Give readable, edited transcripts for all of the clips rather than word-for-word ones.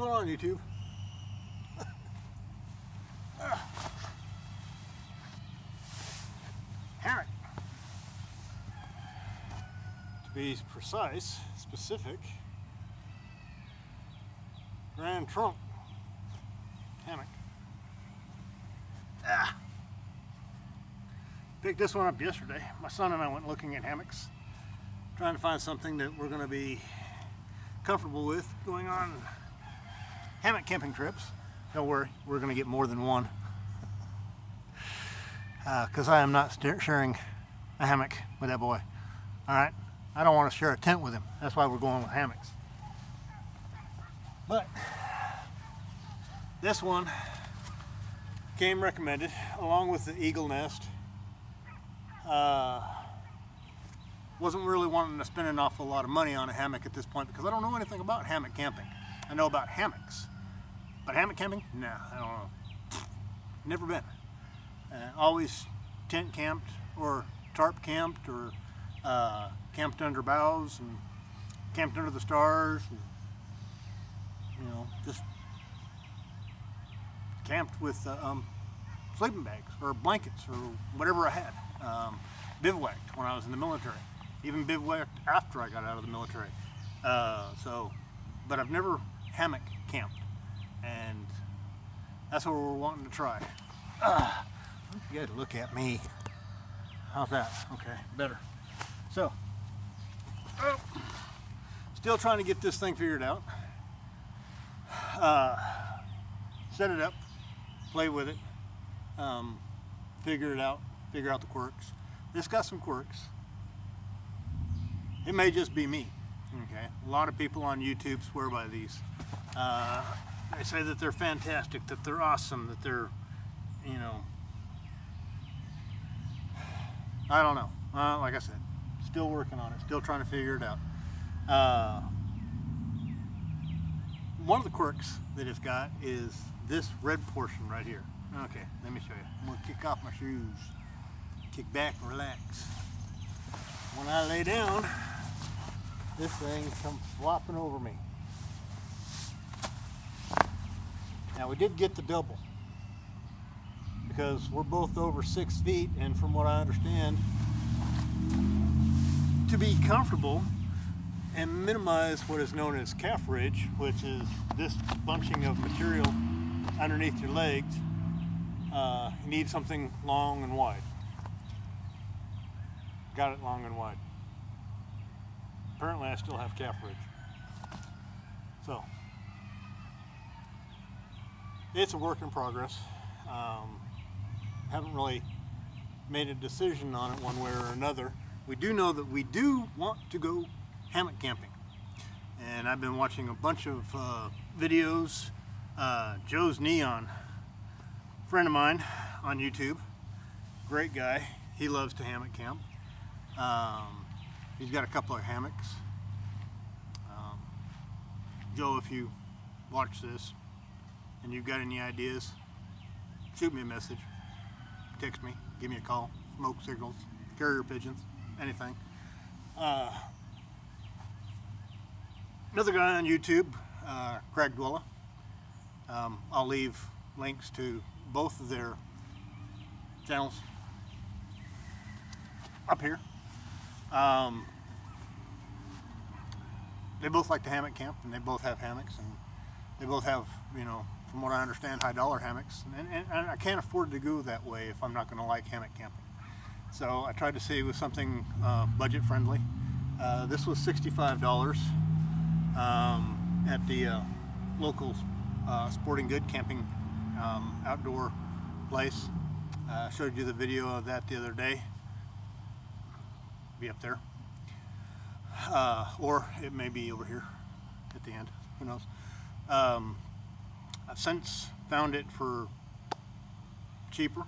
going on, YouTube? Hammock. To be precise, specific, Grand Trunk hammock. Picked this one up yesterday. My son and I went looking at hammocks, trying to find something that we're going to be comfortable with going on hammock camping trips. Don't worry, we're going to get more than one, because I am not sharing a hammock with that boy. Alright, I don't want to share a tent with him. That's why we're going with hammocks. But this one came recommended along with the eagle nest. Wasn't really wanting to spend an awful lot of money on a hammock at this point because I don't know anything about hammock camping. I know about hammocks, but hammock camping? Nah, I don't know. Never been. Always tent camped or tarp camped or camped under boughs and camped under the stars. And, you know, just camped with sleeping bags or blankets or whatever I had. Bivouacked when I was in the military. Even bivouacked after I got out of the military. But I've never hammock camped, and that's what we're wanting to try. You gotta look at me. How's that? Okay, better. So, still trying to get this thing figured out. Set it up, play with it, figure it out, figure out the quirks. It's got some quirks. It may just be me. Okay, a lot of people on YouTube swear by these. They say that they're fantastic, that they're awesome, that they're, you know, I don't know. Like I said, still working on it, still trying to figure it out. One of the quirks that it's got is this red portion right here. Okay, let me show you. I'm gonna kick off my shoes, kick back and relax. When I lay down, this thing comes flopping over me. Now we did get the double because we're both over 6 feet, and from what I understand, to be comfortable and minimize what is known as calf ridge, which is this bunching of material underneath your legs, you need something long and wide. Got it long and wide. Apparently I still have calf ridge. So, it's a work in progress. Haven't really made a decision on it one way or another. We do know that we do want to go hammock camping. And I've been watching a bunch of videos. Joe's Neon, friend of mine on YouTube, great guy. He loves to hammock camp. He's got a couple of hammocks. Joe, if you watch this and you've got any ideas, shoot me a message, text me, give me a call, smoke signals, carrier pigeons, anything. Another guy on YouTube, Craig Dwella. I'll leave links to both of their channels up here. They both like to hammock camp, and they both have hammocks, and they both have, you know, from what I understand, high dollar hammocks, and I can't afford to go that way if I'm not going to like hammock camping. So I tried to see with something budget friendly. This was $65 at the local sporting good camping outdoor place. I showed you the video of that the other day. Be up there, or it may be over here at the end, who knows. I've since found it for cheaper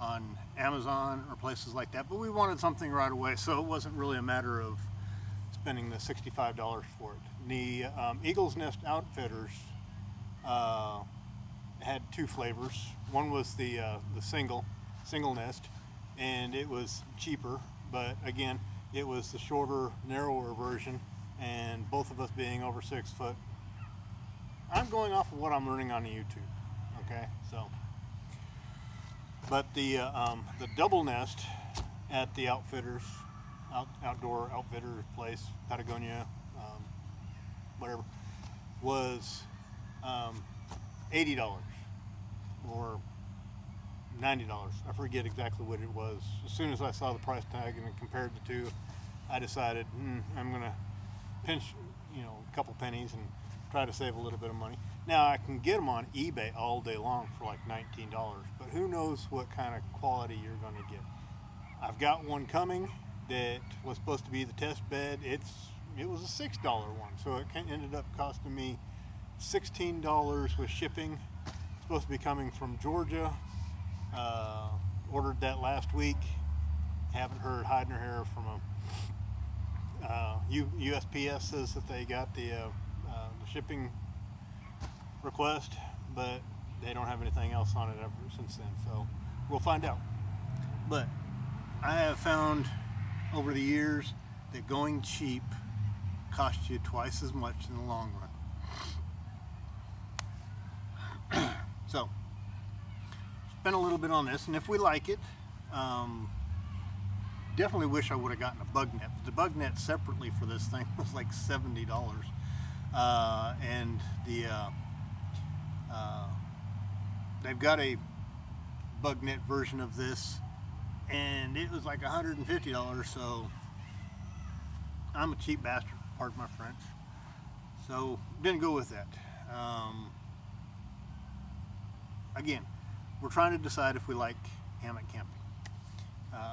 on Amazon or places like that, but we wanted something right away, so it wasn't really a matter of spending the $65 for it. The Eagle's Nest Outfitters had two flavors. One was the single nest, and it was cheaper, but again, it was the shorter, narrower version, and both of us being over 6 foot, I'm going off of what I'm learning on YouTube. Okay, so. But the double nest at the outdoor outfitter place, Patagonia, whatever, was $80 or $90. I forget exactly what it was. As soon as I saw the price tag and compared the two, I decided I'm gonna pinch, a couple pennies and try to save a little bit of money. Now I can get them on eBay all day long for like $19, but who knows what kind of quality you're gonna get. I've got one coming that was supposed to be the test bed. It was a $6 one, so it ended up costing me $16 with shipping. It's supposed to be coming from Georgia. Ordered that last week. Haven't heard hide nor hair from them. USPS says that they got the shipping request, but they don't have anything else on it ever since then, so we'll find out. But I have found over the years that going cheap costs you twice as much in the long run. So spend a little bit on this, and if we like it, definitely wish I would have gotten a bug net. The bug net separately for this thing was like $70, and they've got a bug net version of this, and it was like $150. So I'm a cheap bastard, pardon my French. So didn't go with that. Again, we're trying to decide if we like hammock camping.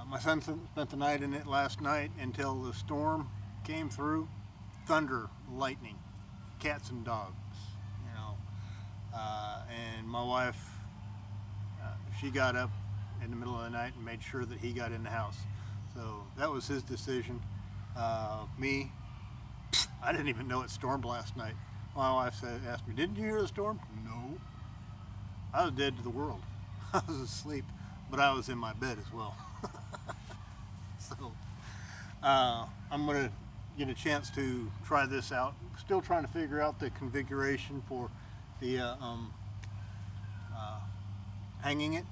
My son spent the night in it last night until the storm came through. Thunder, lightning, cats and dogs, and my wife, she got up in the middle of the night and made sure that he got in the house. So that was his decision. Me, I didn't even know it stormed last night. My wife asked me, "Didn't you hear the storm?" No. I was dead to the world. I was asleep, but I was in my bed as well. So I'm going to get a chance to try this out. Still trying to figure out the configuration for the hanging it.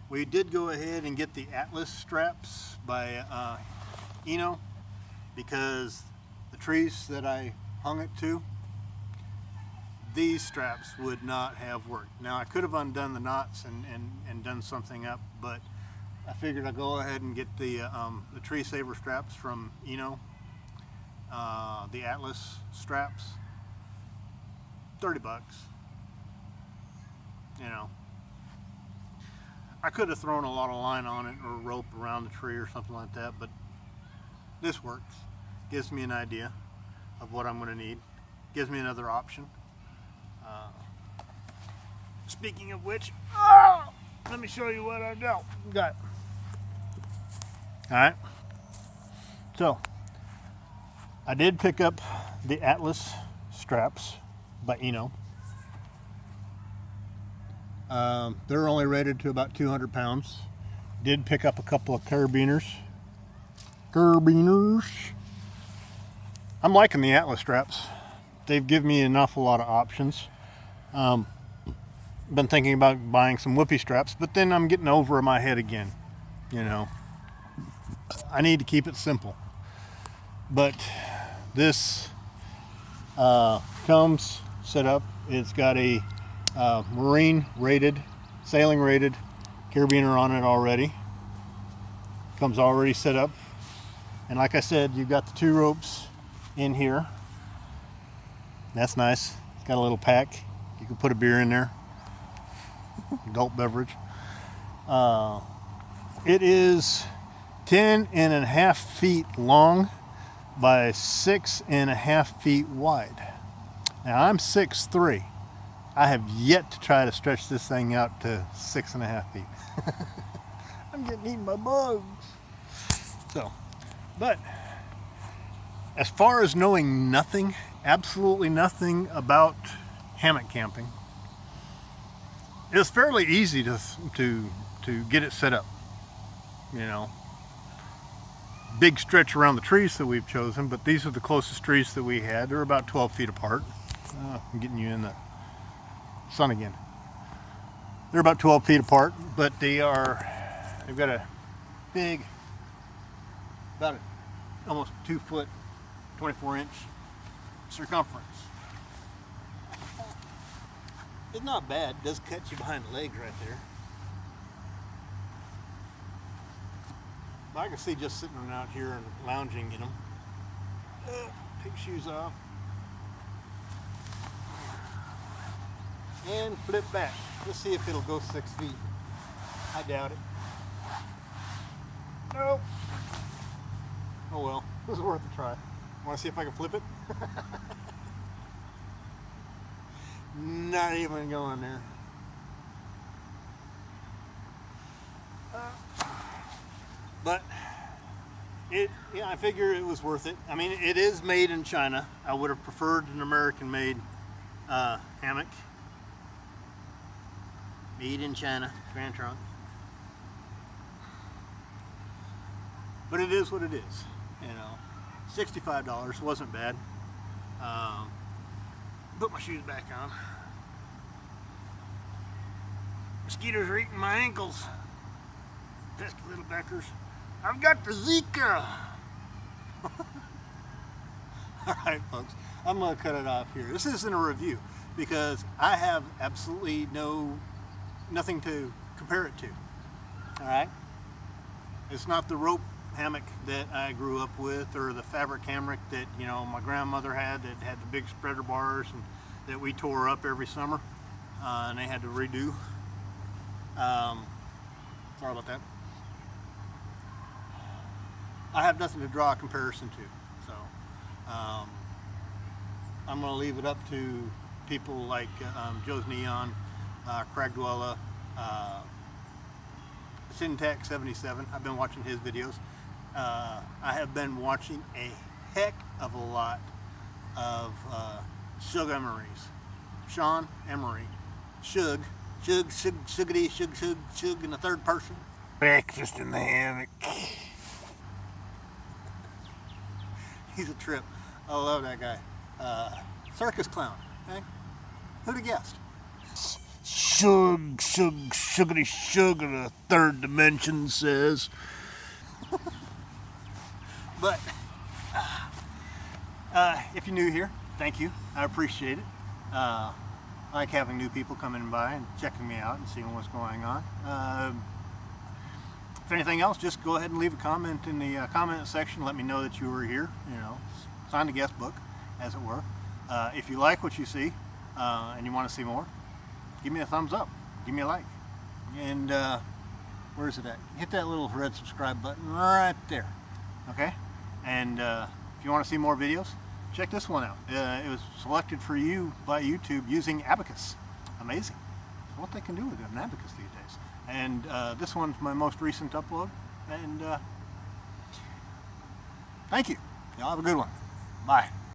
We did go ahead and get the Atlas straps by because the trees that I hung it to, these straps would not have worked. Now I could have undone the knots and done something up, but I figured I'd go ahead and get the tree saver straps from the Atlas straps. $30. I could have thrown a lot of line on it or rope around the tree or something like that, but this works. Gives me an idea of what I'm going to need. Gives me another option. Speaking of which, let me show you what I got. Alright, so I did pick up the Atlas straps by they're only rated to about 200 pounds. Did pick up a couple of carabiners. I'm liking the Atlas straps. They've given me an awful lot of options. Been thinking about buying some whoopee straps, but then I'm getting over my head again. I need to keep it simple. But this comes set up. It's got a marine rated, sailing rated carabiner on it already. Comes already set up. And like I said, you've got the two ropes in here. That's nice. It's got a little pack. You can put a beer in there. Adult beverage. It is 10.5 feet long by 6.5 feet wide. Now I'm 6'3". I have yet to try to stretch this thing out to 6.5 feet. I'm getting eaten by bugs. So, but as far as knowing nothing, absolutely nothing about hammock camping, it was fairly easy to get it set up. Big stretch around the trees that we've chosen, but these are the closest trees that we had. They're about 12 feet apart. I'm getting you in the sun again. They're about 12 feet apart, but they've got a big, about almost 2 foot, 24-inch circumference. It's not bad. It does cut you behind the legs right there. But I can see just sitting out here and lounging in them. Take shoes off. And flip back. Let's see if it'll go 6 feet. I doubt it. Nope. Oh well, it was worth a try. Want to see if I can flip it? Not even going there. But yeah, I figure it was worth it. I mean, it is made in China. I would have preferred an American-made hammock. Made in China, Grand Trunk. But it is what it is, you know. $65 wasn't bad. Put my shoes back on. Mosquitoes are eating my ankles. Pesky little beckers. I've got the Zika. Alright folks, I'm going to cut it off here. This isn't a review because I have absolutely nothing to compare it to. Alright? It's not the rope hammock that I grew up with, or the fabric hammock that, you know, my grandmother had, that had the big spreader bars and that we tore up every summer and they had to redo. Sorry about that. I have nothing to draw a comparison to, so I'm going to leave it up to people like Joe's Neon, Craig Dwella, Syntax 77. I've been watching his videos. I have been watching a heck of a lot of Shug Emery's. Sean Emery. Shug in the third person. Breakfast in the hammock. He's a trip. I love that guy. Circus clown. Okay? Who'd have guessed? Sugary, the third dimension says. But if you're new here, thank you. I appreciate it. I like having new people coming by and checking me out and seeing what's going on. If anything else, just go ahead and leave a comment in the comment section. Let me know that you were here. You know, sign the guest book, as it were. If you like what you see and you want to see more, give me a thumbs up. Give me a like. And where is it at? Hit that little red subscribe button right there. Okay? And if you want to see more videos, check this one out. It was selected for you by YouTube using Abacus. Amazing. What they can do with an Abacus these days. And this one's my most recent upload. And thank you. Y'all have a good one. Bye.